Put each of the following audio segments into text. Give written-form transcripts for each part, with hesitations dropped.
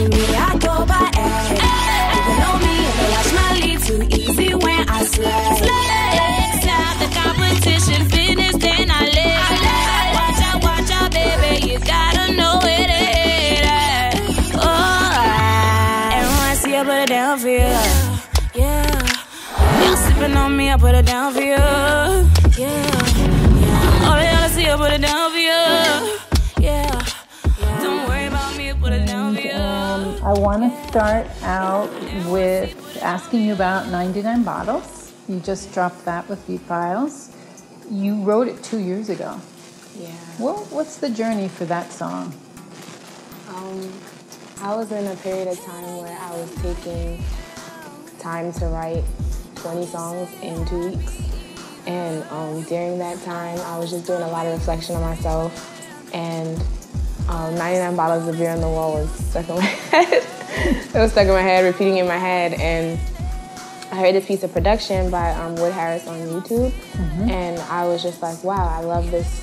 see me, I go by A. People know me and they watch my lead too easy when I slay. Stop the competition, finish, then I live. Watch out, baby, you gotta know it. Everyone see I put it down for you. Yeah. Y'all sipping on me, I put it down for you. Yeah. All y'all see I put it down for you. Yeah. Don't worry about me, I put it down for you. I want to start out with asking you about 99 Bottles. You just dropped that with VFiles. You wrote it 2 years ago. Yeah. What's the journey for that song? I was in a period of time where I was taking time to write 20 songs in 2 weeks. And during that time, I was just doing a lot of reflection on myself. And 99 Bottles of Beer on the Wall was stuck in my head. It was stuck in my head, repeating in my head. And I heard this piece of production by Wood Harris on YouTube. Mm-hmm. And I was just like, wow, I love this.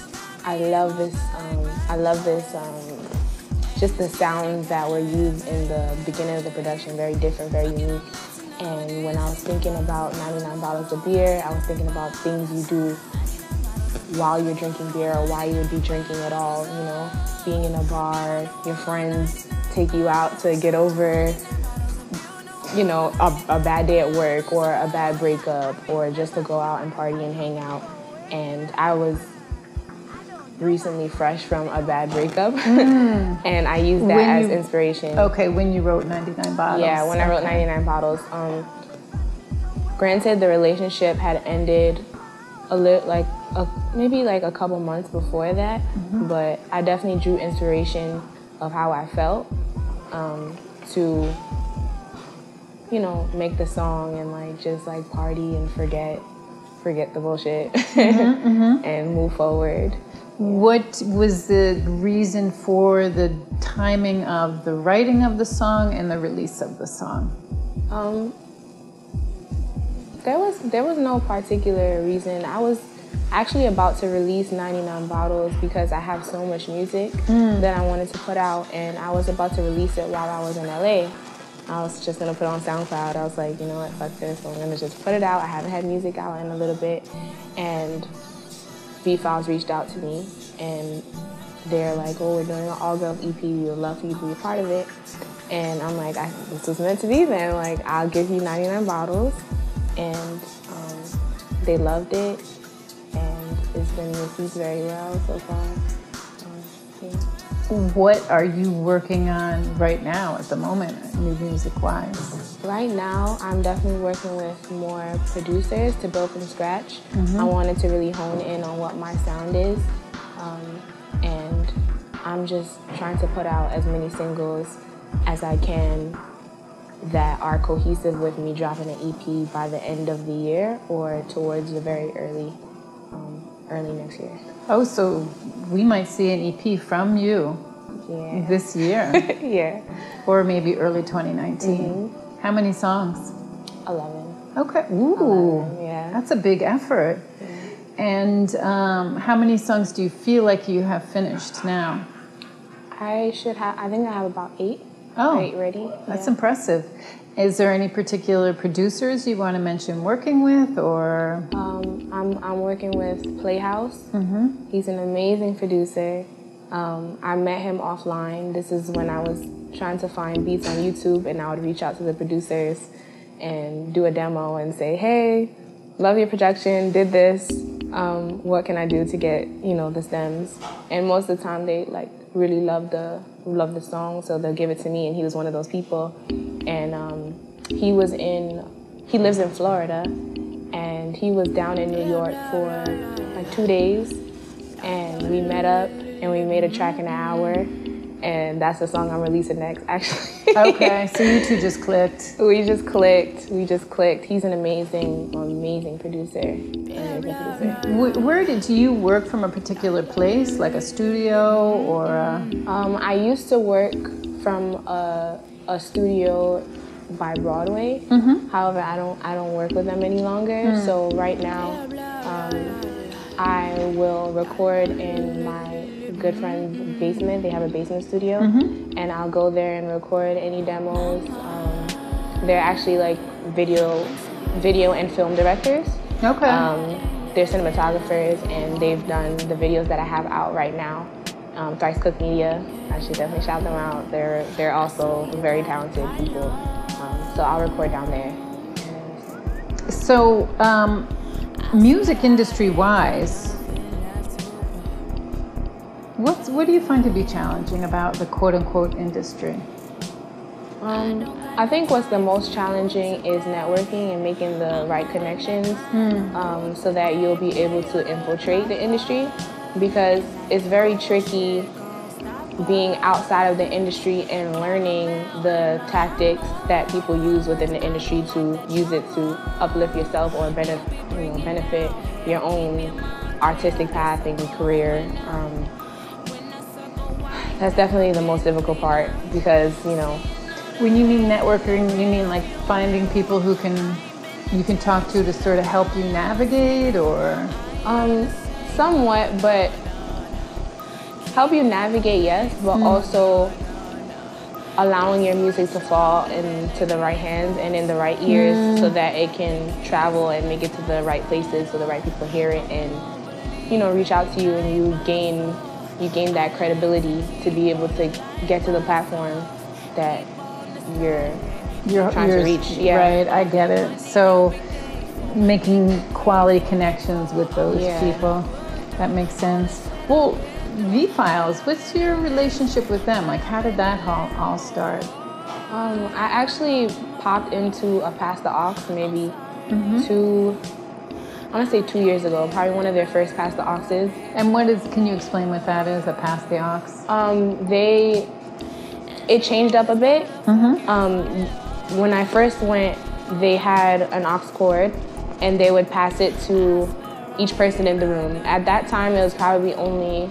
Just the sounds that were used in the beginning of the production, very different, very unique. And when I was thinking about 99 Bottles of Beer, I was thinking about things you do while you're drinking beer or while you would be drinking at all, you know, being in a bar, your friends take you out to get over, you know, a bad day at work or a bad breakup or just to go out and party and hang out. And I was recently fresh from a bad breakup and I used that as inspiration. Okay, when you wrote 99 Bottles. Yeah, when I wrote 99 Bottles. Granted, the relationship had ended maybe a couple months before that, but I definitely drew inspiration of how I felt to, you know, make the song and just party and forget the bullshit and move forward. What was the reason for the timing of the writing of the song and the release of the song? There was no particular reason. I was actually about to release 99 Bottles because I have so much music that I wanted to put out, and I was about to release it while I was in LA. I was just gonna put it on SoundCloud. I was like, you know what, fuck this, I'm gonna just put it out. I haven't had music out in a little bit, and VFiles reached out to me, and they're like, oh, we're doing an all-girls EP, we would love for you to be a part of it. And I'm like, this was meant to be then. Like, I'll give you 99 Bottles. And they loved it, and it's been received very well so far. Yeah. What are you working on right now at the moment, new music-wise? Right now, I'm definitely working with more producers to build from scratch. I wanted to really hone in on what my sound is, and I'm just trying to put out as many singles as I can that are cohesive with me dropping an EP by the end of the year or towards the very early next year. Oh, so we might see an EP from you this year. Yeah. Or maybe early 2019. How many songs? 11. Okay. Ooh. 11, yeah. That's a big effort. Yeah. And how many songs do you feel like you have finished now? I think I have about 8. Oh, 8 ready. That's impressive. Is there any particular producers you want to mention working with, or? I'm working with Playhouse. He's an amazing producer. I met him offline. This is when I was trying to find beats on YouTube, and I would reach out to the producers and do a demo and say, hey, love your production, did this. What can I do to get, you know, the stems? And most of the time they really love the song, so they'll give it to me, and he was one of those people. And he lives in Florida, and he was down in New York for 2 days, and we met up and we made a track in an hour, and that's the song I'm releasing next, actually. Okay, so you two just clicked. We just clicked. He's an amazing producer. Where did you work from, a particular place, like a studio or I used to work from a studio by Broadway. However, I don't work with them any longer. So right now, I will record in my good friend's basement. They have a basement studio, and I'll go there and record any demos. They're actually like video and film directors. Okay. They're cinematographers, and they've done the videos that I have out right now. Thrice Cook Media, I should definitely shout them out. They're also very talented people. So I'll record down there. So, music industry-wise, what do you find to be challenging about the quote-unquote industry? I think what's the most challenging is networking and making the right connections so that you'll be able to infiltrate the industry, because it's very tricky being outside of the industry and learning the tactics that people use within the industry to use it to uplift yourself or benefit your own artistic path and career. That's definitely the most difficult part, because When you mean networking, you mean like finding people who you can talk to sort of help you navigate, or? Somewhat, but help you navigate, yes, but also allowing your music to fall into the right hands and in the right ears so that it can travel and make it to the right places so the right people hear it and, reach out to you, and you gain that credibility to be able to get to the platform that you're trying to reach. Yeah. Right, I get it. So making quality connections with those people, that makes sense. Well, VFiles, what's your relationship with them? Like, how did that all start? I actually popped into a Pass the Aux maybe I want to say 2 years ago, probably one of their first Pass the Auxes. And can you explain what that is, a Pass the Aux? It changed up a bit. When I first went, they had an aux cord, and they would pass it to each person in the room. At that time, it was probably only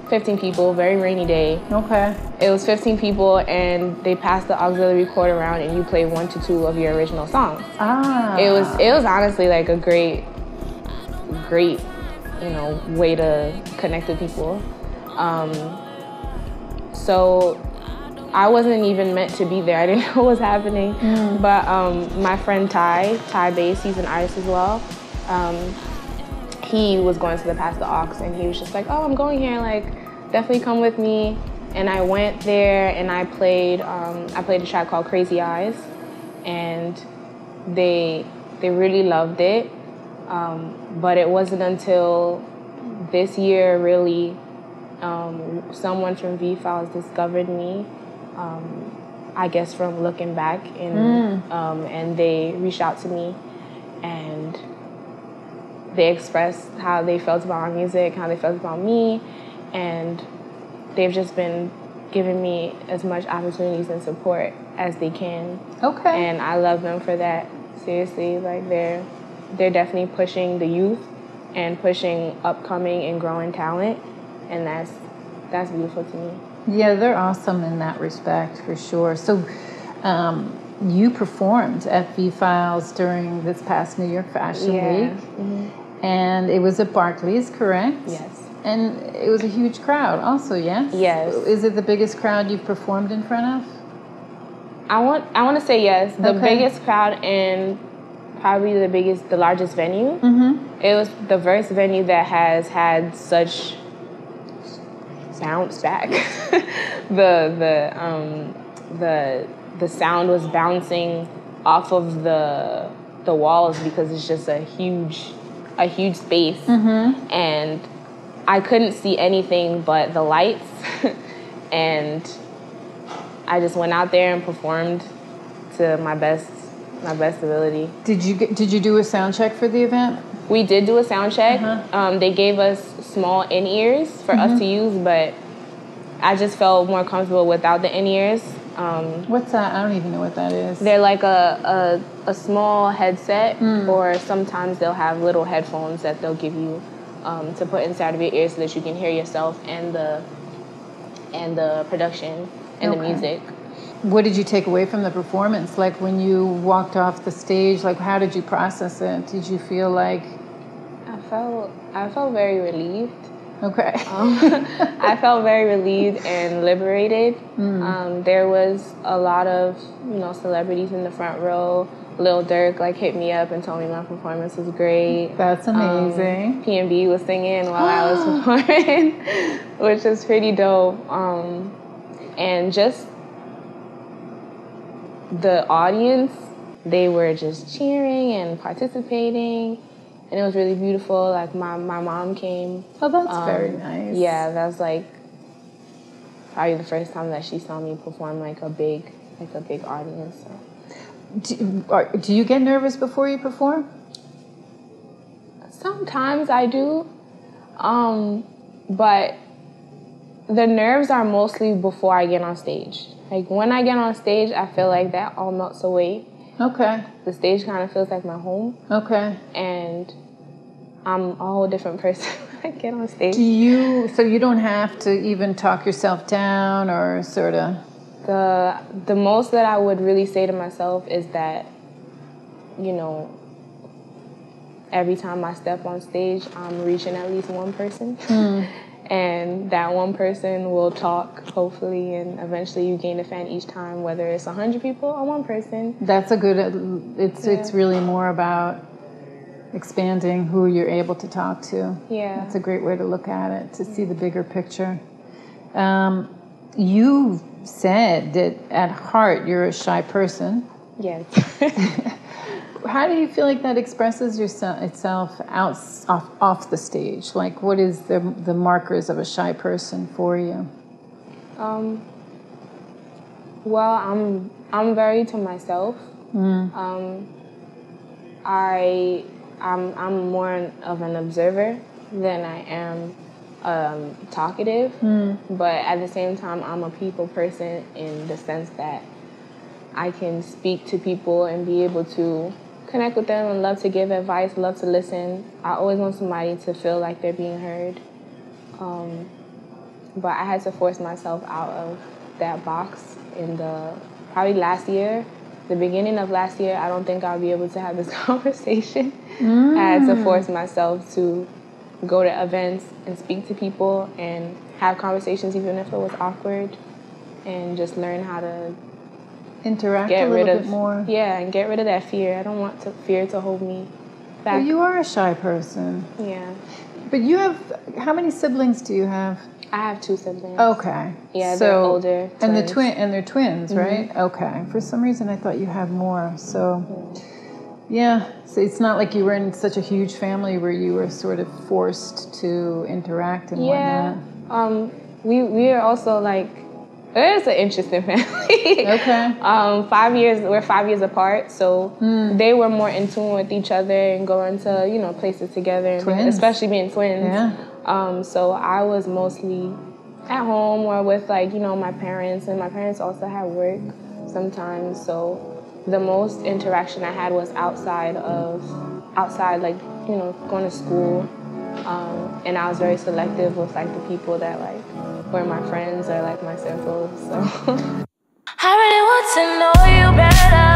15 people, very rainy day. Okay. It was 15 people, and they passed the auxiliary cord around, and you play 1 to 2 of your original songs. It was honestly like a great, way to connect with people. So I wasn't even meant to be there. I didn't know what was happening. But my friend Ty Bass, he's an artist as well. He was going to the Pass the Aux, and he was just like, "Oh, I'm going here. Like, definitely come with me." And I went there, and I played a track called Crazy Eyes, and they really loved it. But it wasn't until this year, really, someone from VFiles discovered me. I guess from looking back, and they reached out to me, and they expressed how they felt about our music, how they felt about me, and they've just been giving me as much opportunities and support as they can. Okay. And I love them for that. Seriously, like they're definitely pushing the youth and pushing upcoming and growing talent, and that's beautiful to me. Yeah, they're awesome in that respect, for sure. So you performed at VFiles during this past New York Fashion Week, and it was at Barclays, correct? Yes. And it was a huge crowd also, yes? Yes. Is it the biggest crowd you've performed in front of? I want to say yes. The biggest crowd and probably the largest venue. It was the first venue that has had such bounce back. The sound was bouncing off of the walls because it's just a huge space, and I couldn't see anything but the lights, and I just went out there and performed to my best ability. Did you do a sound check for the event? We did do a sound check. They gave us small in-ears for us to use, but I just felt more comfortable without the in-ears. What's that? I don't even know what that is. They're like a small headset, or sometimes they'll have little headphones that they'll give you to put inside of your ears so that you can hear yourself and the production and the music. What did you take away from the performance? Like when you walked off the stage, like how did you process it? Did you feel like... I felt very relieved. Okay. I felt very relieved and liberated. There was a lot of, celebrities in the front row. Lil Durk hit me up and told me my performance was great. That's amazing. P&B was singing while I was performing, which is pretty dope. And just the audience, they were just cheering and participating, and it was really beautiful. Like my mom came. Oh, that's very nice. Yeah, that was probably the first time that she saw me perform a big audience. So. Do you get nervous before you perform? Sometimes I do, but the nerves are mostly before I get on stage. When I get on stage, I feel like that all melts away. Okay. The stage kind of feels like my home. Okay. And I'm a whole different person when I get on stage. So you don't have to even talk yourself down or sort of... The most that I would really say to myself is that, every time I step on stage, I'm reaching at least one person. And that one person will talk, hopefully, and eventually you gain a fan each time, whether it's 100 people or one person. That's a good... It's really more about expanding who you're able to talk to. Yeah. That's a great way to look at it, to see the bigger picture. You said that at heart you're a shy person. Yes. How do you feel like that expresses itself off the stage? What is the markers of a shy person for you? Well, I'm very to myself. I'm more of an observer than I am talkative, but at the same time, I'm a people person in the sense that I can speak to people and be able to connect with them and love to give advice, love to listen. I always want somebody to feel like they're being heard. But I had to force myself out of that box probably last year. The beginning of last year, I don't think I'll be able to have this conversation. I had to force myself to go to events and speak to people and have conversations even if it was awkward, and just learn how to interact a little bit more. Yeah, and get rid of that fear. I don't want fear to hold me back. Well, you are a shy person. Yeah. But how many siblings do you have? I have 2 siblings. Okay. Yeah, they're older. And they're twins, right? Okay. For some reason I thought you had more. So yeah. So it's not like you were in such a huge family where you were sort of forced to interact and whatnot. We are also it's an interesting family. Okay. We're 5 years apart, so they were more in tune with each other and going to, places together, and especially being twins. Yeah. So I was mostly at home or with my parents, and my parents also had work sometimes, so the most interaction I had was outside, going to school. And I was very selective with the people that were my friends or my circles. So I really want to know you better.